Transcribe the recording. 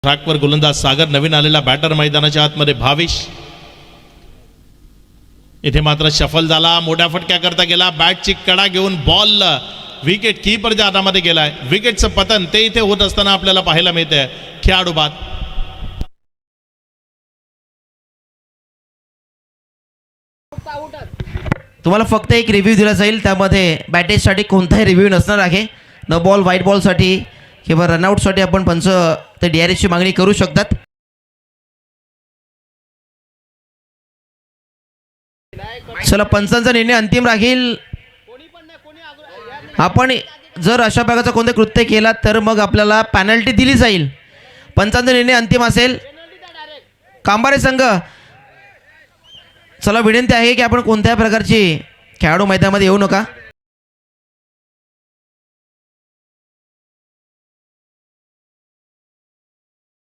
ट्रॅकवर गोलंदाज सागर, नवीन आलेला बॅटर मैदानाच्या आतमध्ये भाविश. इथे मात्र शफल झाला, मोठ्या फटक्या करता गेला, बॅटची कडा घेऊन बॉल विकेट कीपरच्या हातामध्ये गेलाय. विकेटचं पतन ते इथे होत असताना आपल्याला पाहायला मिळतंय. खेळाडू बाद. तुम्हाला फक्त एक रिव्ह्यू दिला जाईल, त्यामध्ये बॅटेजसाठी कोणताही रिव्ह्यू नसणार आहे. न बॉल व्हाईट बॉलसाठी किंवा रनआउटसाठी आपण पंच ते DRSची मागणी करू शकतात. चला, पंचांचा निर्णय अंतिम राहील. आपण जर अशा प्रकारचं कोणतं कृत्य केला तर मग आपल्याला पॅनल्टी दिली जाईल. पंचांचा निर्णय अंतिम असेल. कांबारे संघ, चला विनंती आहे की आपण कोणत्याही प्रकारची खेळाडू मैदानामध्ये येऊ नका.